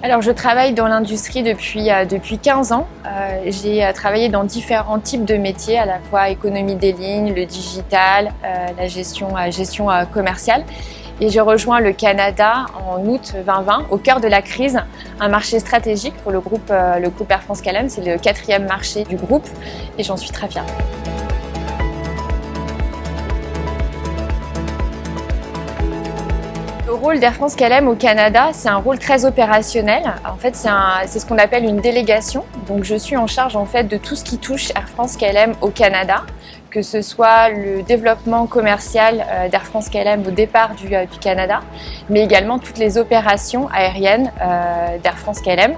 Alors, je travaille dans l'industrie depuis 15 ans. J'ai travaillé dans différents types de métiers, à la fois économie des lignes, le digital, la gestion commerciale. Et j'ai rejoint le Canada en août 2020, au cœur de la crise, un marché stratégique pour le groupe Air France-KLM. C'est le 4e marché du groupe et j'en suis très fière. Le rôle d'Air France-KLM au Canada, c'est un rôle très opérationnel. En fait, c'est ce qu'on appelle une délégation. Donc, je suis en charge en fait de tout ce qui touche Air France-KLM au Canada, que ce soit le développement commercial d'Air France-KLM au départ du Canada, mais également toutes les opérations aériennes d'Air France-KLM.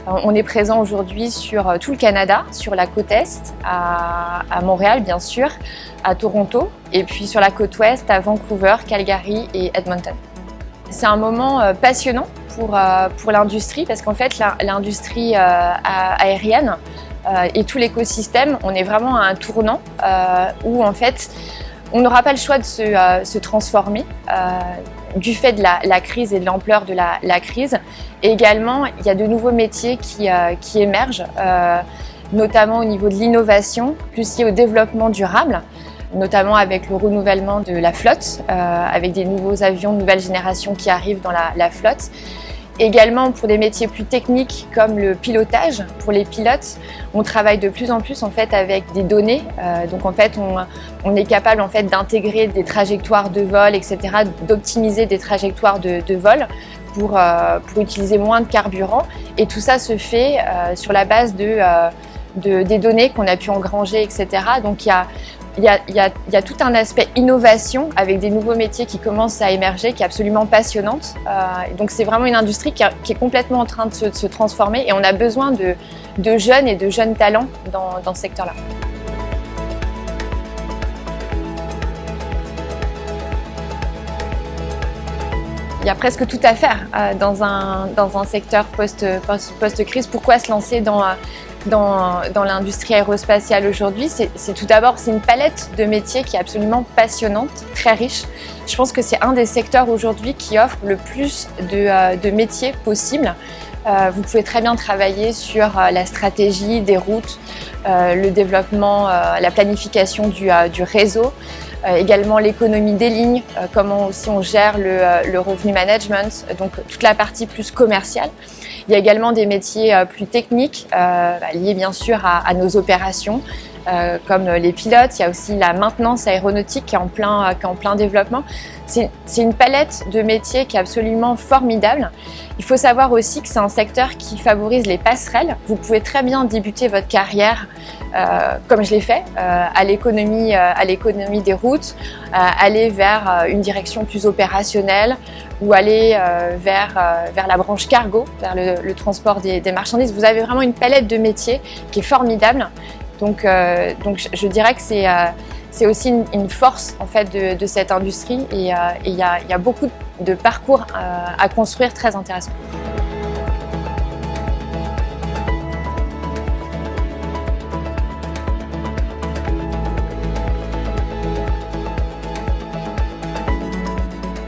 On est présent aujourd'hui sur tout le Canada, sur la côte Est, à Montréal bien sûr, à Toronto, et puis sur la côte Ouest, à Vancouver, Calgary et Edmonton. C'est un moment passionnant pour l'industrie parce qu'en fait l'industrie aérienne et tout l'écosystème, on est vraiment à un tournant où en fait on n'aura pas le choix de se transformer du fait de la crise et de l'ampleur de la crise. Et également, il y a de nouveaux métiers qui émergent, notamment au niveau de l'innovation, plus lié au développement durable, notamment avec le renouvellement de la flotte, avec des nouveaux avions de nouvelle génération qui arrivent dans la flotte. Également pour des métiers plus techniques comme le pilotage, pour les pilotes, on travaille de plus en plus en fait avec des données. Donc en fait on est capable en fait d'intégrer des trajectoires de vol, etc., d'optimiser des trajectoires de vol pour utiliser moins de carburant. Et tout ça se fait sur la base des données qu'on a pu engranger, etc. Donc il y a tout un aspect innovation avec des nouveaux métiers qui commencent à émerger, qui est absolument passionnante. Donc c'est vraiment une industrie qui est complètement en train de se transformer et on a besoin de jeunes et de jeunes talents dans ce secteur-là. Il y a presque tout à faire dans un secteur post-crise. Pourquoi se lancer dans l'industrie aérospatiale aujourd'hui? C'est tout d'abord, c'est une palette de métiers qui est absolument passionnante, très riche. Je pense que c'est un des secteurs aujourd'hui qui offre le plus de métiers possibles. Vous pouvez très bien travailler sur la stratégie des routes, le développement, la planification du réseau, également l'économie des lignes, comment aussi on gère le revenu management, donc toute la partie plus commerciale. Il y a également des métiers plus techniques liés bien sûr à nos opérations, comme les pilotes. Il y a aussi la maintenance aéronautique qui est en plein développement. C'est une palette de métiers qui est absolument formidable. Il faut savoir aussi que c'est un secteur qui favorise les passerelles. Vous pouvez très bien débuter votre carrière, comme je l'ai fait, à l'économie des routes, aller vers une direction plus opérationnelle ou aller vers la branche cargo, vers le transport des marchandises. Vous avez vraiment une palette de métiers qui est formidable. Donc je dirais que c'est aussi une force en fait de cette industrie et il y a beaucoup de parcours à construire très intéressants.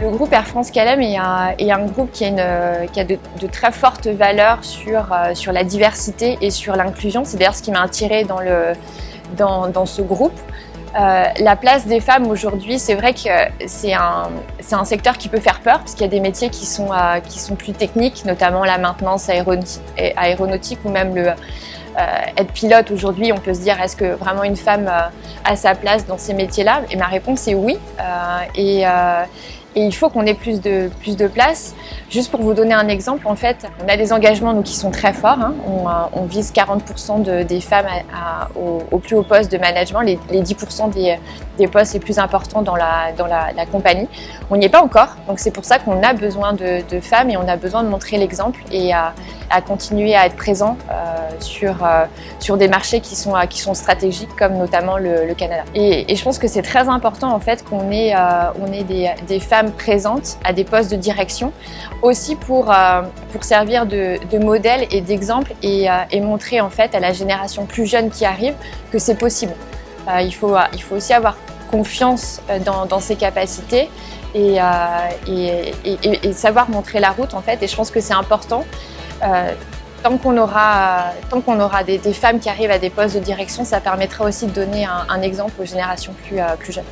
Le groupe Air France-KLM est un groupe qui a de très fortes valeurs sur la diversité et sur l'inclusion. C'est d'ailleurs ce qui m'a attirée dans ce groupe. La place des femmes aujourd'hui, c'est vrai que c'est un secteur qui peut faire peur parce qu'il y a des métiers qui sont plus techniques, notamment la maintenance aéronautique ou même être pilote aujourd'hui. On peut se dire, est-ce que vraiment une femme a sa place dans ces métiers-là? Et ma réponse est oui. Et il faut qu'on ait plus de place. Juste pour vous donner un exemple, en fait, on a des engagements nous, qui sont très forts. Hein. On vise 40% des femmes au plus haut poste de management, les 10% des postes les plus importants dans la compagnie. On n'y est pas encore, donc c'est pour ça qu'on a besoin de femmes et on a besoin de montrer l'exemple et à continuer à être présent sur des marchés qui sont stratégiques comme notamment le Canada. Et je pense que c'est très important en fait qu'on ait des femmes présentes à des postes de direction, aussi pour servir de modèle et d'exemple et montrer en fait à la génération plus jeune qui arrive que c'est possible. Il faut aussi avoir confiance dans ses capacités et savoir montrer la route en fait. Et je pense que c'est important Tant qu'on aura des femmes qui arrivent à des postes de direction, ça permettra aussi de donner un exemple aux générations plus jeunes.